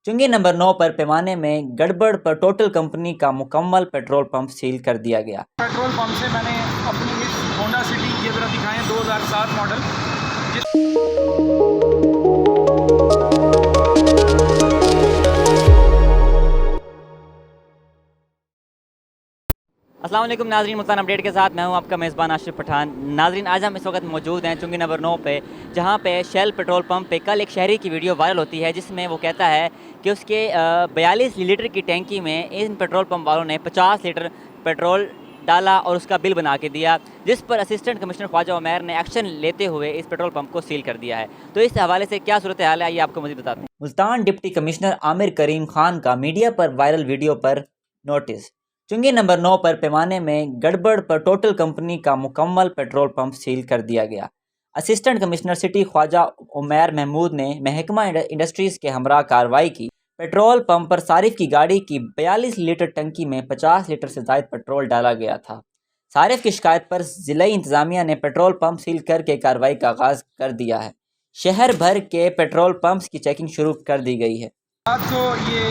चुंगी नंबर 9 पर पैमाने में गड़बड़ पर टोटल कंपनी का मुकम्मल पेट्रोल पंप सील कर दिया गया। पेट्रोल पंप से मैंने अपनी इस होंडा सिटी ये ज़रा दिखाएं 2007 मॉडल अस्सलाम वालेकुम नाज़रीन, मुल्तान अपडेट के साथ मैं हूं आपका मेज़बान आशिफ पठान। नाज़रीन, आज हम इस वक्त मौजूद हैं चुंगी नंबर 9 पे, जहां पे शेल पेट्रोल पंप पे कल एक शहरी की वीडियो वायरल होती है जिसमें वो कहता है कि उसके 42 लीटर की टैंकी में इन पेट्रोल पंप वालों ने 50 लीटर पेट्रोल डाला और उसका बिल बना के दिया, जिस पर असिस्टेंट कमिश्नर ख्वाजा उमैर ने एक्शन लेते हुए इस पेट्रोल पंप को सील कर दिया है। तो इस हवाले से क्या सूरत हाल है, आइए आपको मज़ीद बताते हैं। मुल्तान डिप्टी कमिश्नर आमिर करीम खान का मीडिया पर वायरल वीडियो पर नोटिस। चुंगी नंबर 9 पर पैमाने में गड़बड़ पर टोटल कंपनी का मुकम्मल पेट्रोल पंप सील कर दिया गया। Assistant commissioner city Khwaja Umair Mahmood ने महकमा इंडस्ट्रीज़ के हमरा कार्रवाई की। पेट्रोल पंप पर सारिफ की गाड़ी की 42 लीटर टंकी में 50 लीटर से ज़ायद पेट्रोल डाला गया था। सारिफ की शिकायत पर ज़िला इंतज़ामिया ने पेट्रोल पंप सील करके कार्रवाई का आगाज़ कर दिया है। शहर भर के पेट्रोल पंप्स की चेकिंग शुरू कर दी गई है। आपको ये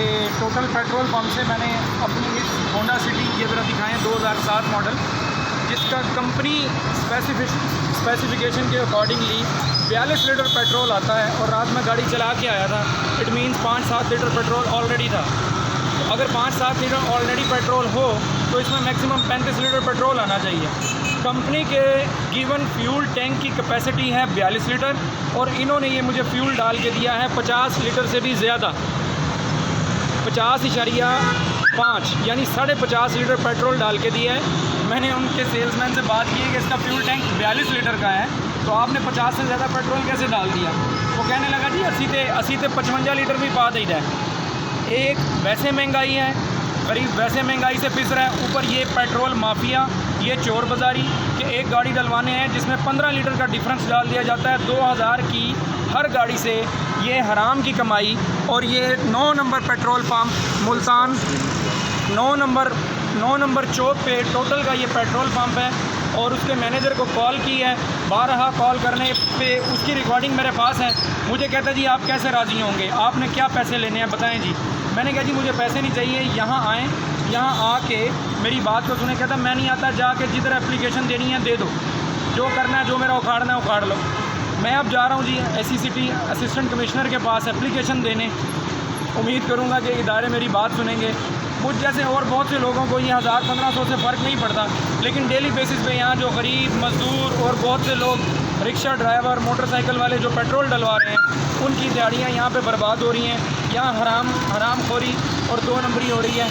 टोटल पेट्रोल पंप से मैंने अपनी इस होंडा सिटी ये ज़रा दिखाएं 2007 मॉडल जिसका कंपनी स्पेसिफिकेशन के अकॉर्डिंगली 42 लीटर पेट्रोल आता है और रात में गाड़ी चला के आया था। It means 5-7 litre petrol already था। तो अगर 5-7 लीटर ऑलरेडी पेट्रोल हो तो इसमें मैक्सिमम 35 लीटर पेट्रोल आना चाहिए। कंपनी के गिवन फ्यूल टैंक की कैपेसिटी है 42 लीटर और इन्होंने ये मुझे फ्यूल डाल के दिया है 50 लीटर से भी ज़्यादा, 50.5 यानी 50.5 लीटर पेट्रोल डाल के दिया है। मैंने उनके सेल्समैन से बात की है कि इसका फ्यूल टैंक 42 लीटर का है तो आपने 50 से ज़्यादा पेट्रोल कैसे डाल दिया। वो कहने लगा जी 80 से 55 लीटर भी पा देता है। एक वैसे महंगाई है, करीब वैसे महंगाई से पिस रहा है, ऊपर ये पेट्रोल माफिया, ये चोर बाज़ारी कि एक गाड़ी डलवाने हैं जिसमें 15 लीटर का डिफरेंस डाल दिया जाता है 2000 की हर गाड़ी से। ये हराम की कमाई। और ये 9 number petrol pump Multan 9 number चौक पे टोटल का ये पेट्रोल पंप है और उसके मैनेजर को कॉल की है। 12 कॉल करने पे उसकी रिकॉर्डिंग मेरे पास है। मुझे कहता है जी आप कैसे राज़ी होंगे, आपने क्या पैसे लेने हैं बताएं जी। मैंने कहा जी मुझे पैसे नहीं चाहिए, यहाँ आएँ, यहाँ आके मेरी बात को सुने। कहता मैं नहीं आता, जाके जिधर एप्लीकेशन देनी है दे दो, जो करना है जो मेरा उखाड़ना है उखाड़ लो। मैं अब जा रहा हूँ जी ऐसी सिटी असिस्टेंट कमिश्नर के पास एप्लीकेशन देने। उम्मीद करूँगा कि इदारे मेरी बात सुनेंगे। मुझ जैसे और बहुत से लोगों को ये 1000-1500 से फ़र्क नहीं पड़ता, लेकिन डेली बेसिस पे यहाँ जो गरीब मज़दूर और बहुत से लोग रिक्शा ड्राइवर मोटरसाइकिल वाले जो पेट्रोल डलवा रहे हैं उनकी दिहाड़ियाँ यहाँ पे बर्बाद हो रही हैं। यहाँ हराम खोरी और 2 नंबरी हो रही है।